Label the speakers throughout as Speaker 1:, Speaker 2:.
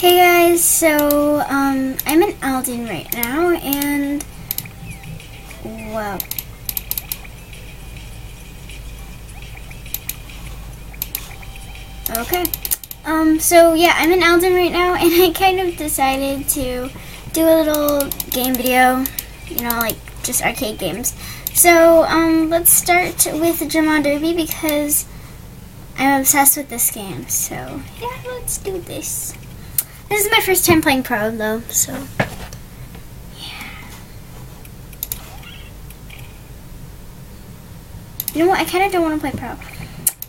Speaker 1: Hey guys, so I'm in Alden right now, and wow. Okay. So yeah, I'm in Alden right now, and I kind of decided to do a little game video, like just arcade games. So let's start with German Derby because I'm obsessed with this game. So yeah, let's do this. This is my first time playing Pro though, so yeah. You know what? I kind of don't want to play Pro.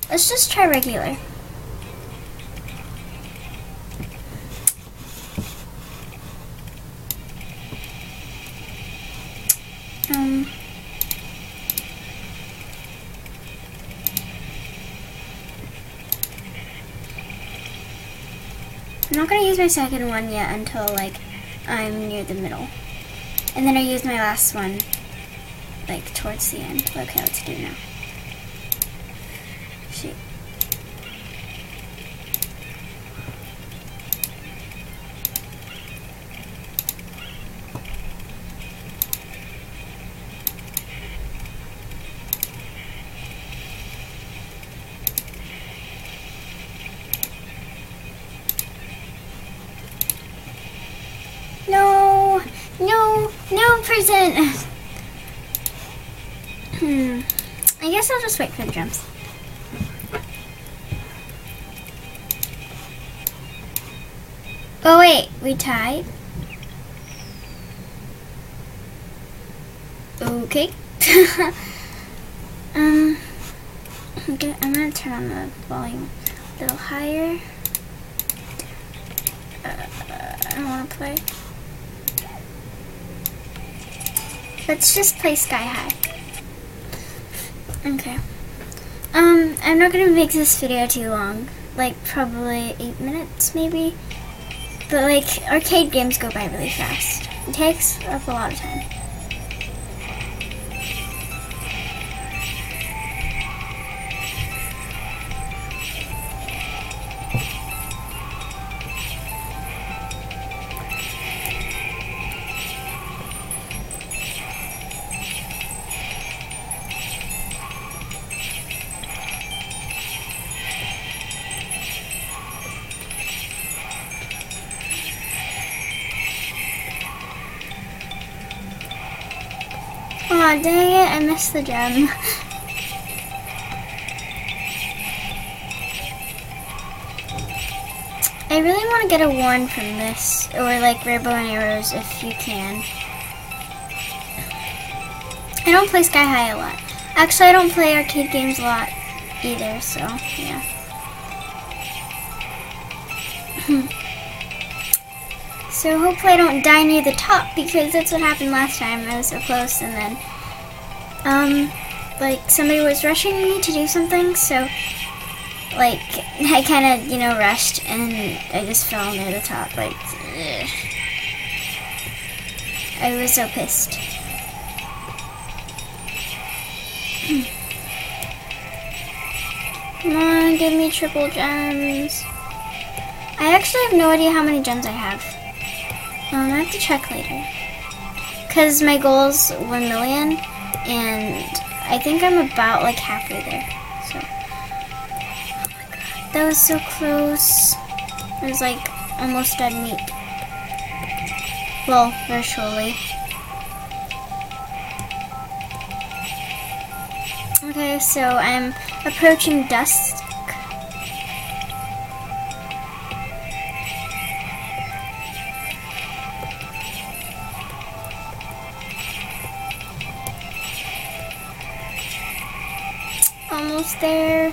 Speaker 1: Let's just try regular. I'm not going to use my second one yet until, I'm near the middle. And then I use my last one, towards the end. Okay, let's do it now. Shoot. No present. I guess I'll just wait for the jumps. Oh wait, we tied. Okay. I'm gonna turn on the volume a little higher. I don't want to play. Let's just play Sky High. Okay. I'm not gonna make this video too long. Probably 8 minutes, maybe. But, arcade games go by really fast. It takes up a lot of time. Aw, dang it, I missed the gem. I really want to get a warn from this, or rainbow and arrows if you can. I don't play Sky High a lot. Actually, I don't play arcade games a lot either, so yeah. So hopefully I don't die near the top, because that's what happened last time. I was so close, and then somebody was rushing me to do something, so I kind of rushed, and I just fell near the top. Ugh. I was so pissed. Come on, give me triple gems. I actually have no idea how many gems I have. I have to check later. Because my goal's 1 million, and I think I'm about halfway there. So, oh my god, that was so close. It was almost dead meat. Well, virtually. Okay, so I'm approaching dusk. Almost there.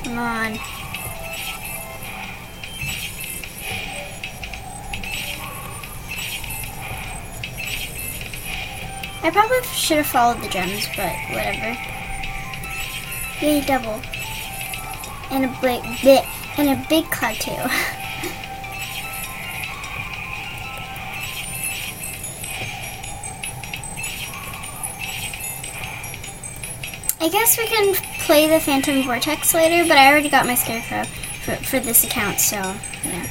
Speaker 1: Come on. I probably should have followed the gems, but whatever. Yay, double. And a big cloud too. I guess we can play the Phantom Vortex later, but I already got my Scarecrow. for this account, so yeah.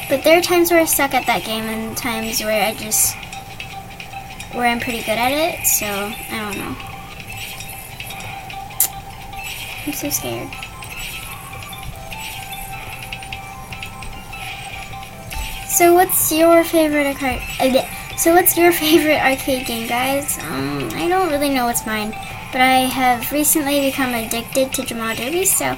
Speaker 1: But there are times where I suck at that game and times where I'm pretty good at it, so I don't know. I'm so scared. So what's your favorite arcade game, guys? I don't really know what's mine, but I have recently become addicted to Jamal Derby, so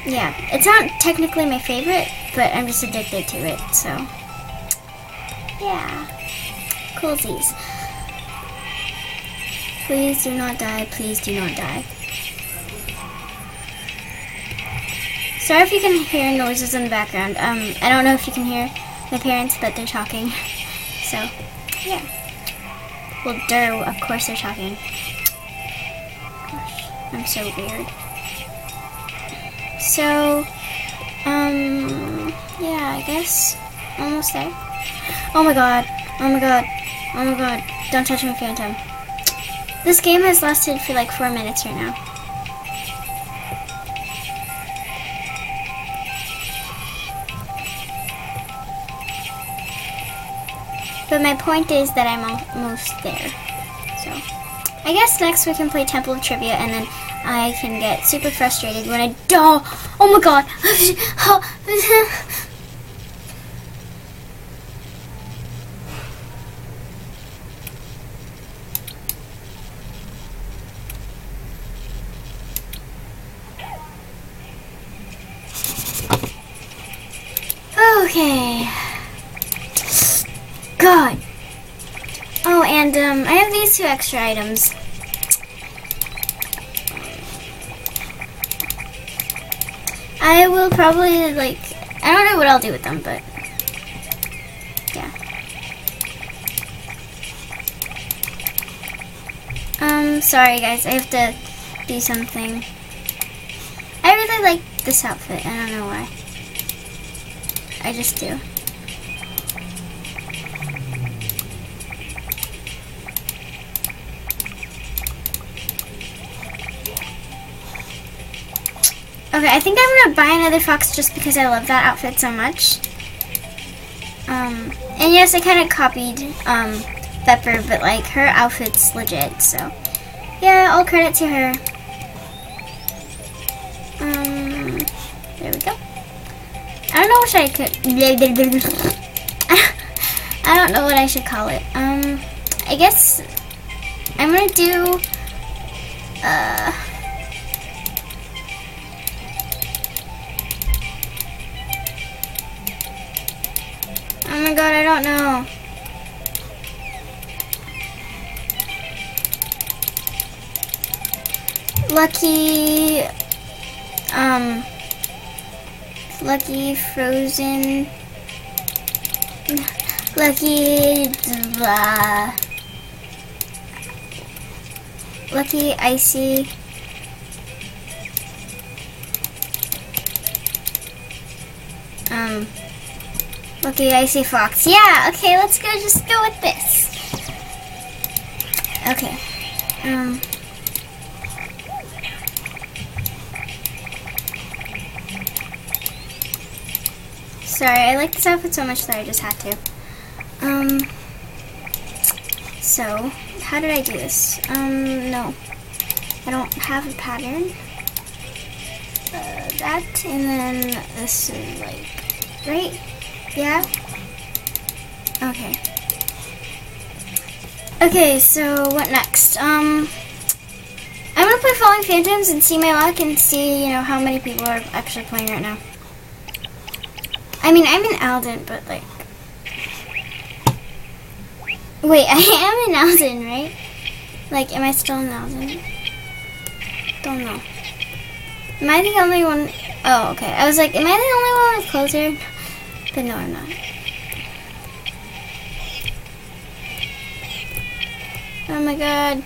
Speaker 1: yeah. It's not technically my favorite, but I'm just addicted to it, so yeah. Coolsies. Please do not die, please do not die. Sorry if you can hear noises in the background. I don't know if you can hear my parents, but they're talking. So, yeah. Well, of course they're talking. Gosh, I'm so weird. So, yeah, I guess almost there. Oh my god. Oh my god. Oh my god. Don't touch my phantom. This game has lasted for like 4 minutes right now. But my point is that I'm almost there. So, I guess next we can play Temple of Trivia, and then I can get super frustrated when I don't. Oh my god! Okay. God. Oh, and I have these 2 extra items. I will probably, I don't know what I'll do with them, but yeah. Sorry guys, I have to do something. I really like this outfit, I don't know why. I just do. Okay, I think I'm gonna buy another fox just because I love that outfit so much. And yes, I kind of copied Pepper, but like her outfit's legit, so yeah, all credit to her. There we go. I don't know what I could. I don't know what I should call it. I guess I'm gonna do. Oh my god, I don't know. Lucky frozen. Lucky icy. Lucky icy fox. Yeah, okay, let's just go with this. Okay. Sorry, I like this outfit so much that I just had to. So, how did I do this? No. I don't have a pattern. That, and then this is like, right? Yeah? Okay. Okay, so what next? I'm gonna play Falling Phantoms and see my luck and see, how many people are actually playing right now. I mean, I'm in Alden, but like... Wait, I am in Alden, right? Like, am I still in Alden? Don't know. Am I the only one? Oh, okay. I was like, am I the only one with closer? But no, I'm not. Oh my god.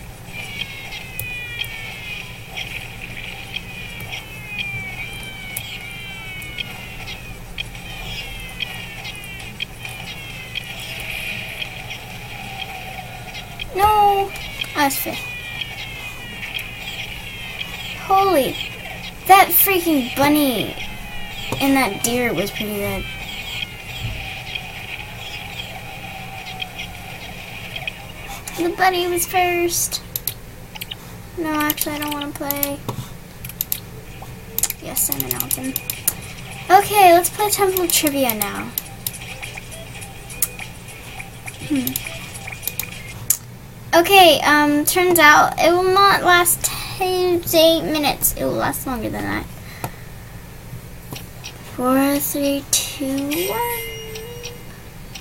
Speaker 1: No! Oh, that's fair. Holy, that freaking bunny and that deer was pretty good. The bunny was first. No, actually, I don't want to play. Yes, I'm an Elton. Okay, let's play Temple of Trivia now. Okay, turns out it will not last 8 minutes. It will last longer than that. 4, 3, 2, 1.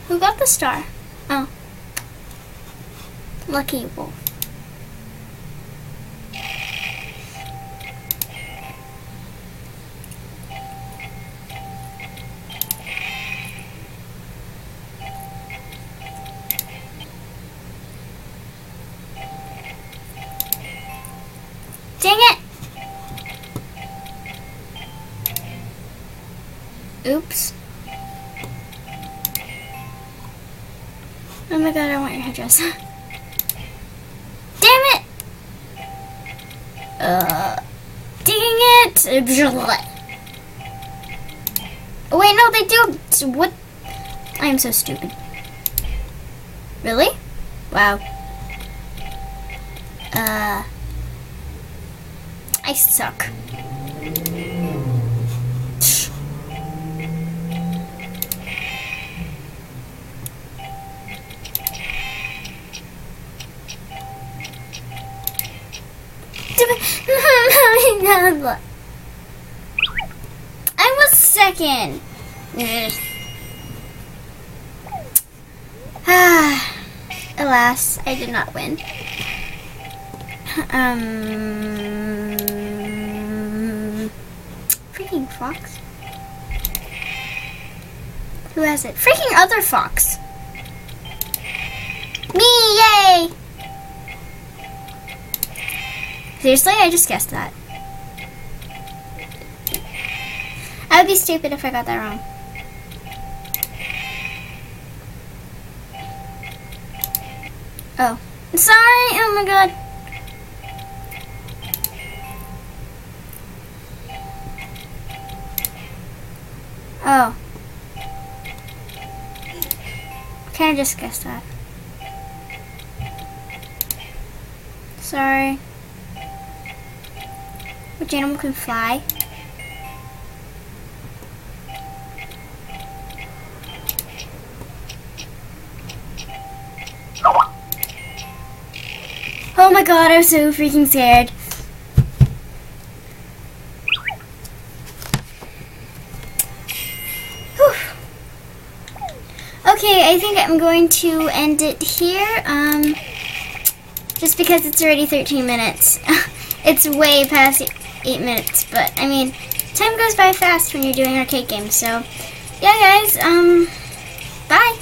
Speaker 1: Who got the star? Oh. Lucky wolf. Dang it! Oops. Oh my god, I want your headdress. Damn it! Dang it! Oh, wait, no, they do. What? I am so stupid. Really? Wow. I suck. I was second. Alas, I did not win. Freaking fox. Who has it? Freaking other fox. Me, yay! Seriously, I just guessed that. I would be stupid if I got that wrong. Oh. Sorry, oh my god. Oh. Kinda just guessed that. Sorry. Which animal can fly? Oh my god, I'm so freaking scared. Whew. Okay, I think I'm going to end it here. Just because it's already 13 minutes. It's way past 8 minutes, but I mean, time goes by fast when you're doing arcade games. So, yeah, guys, bye.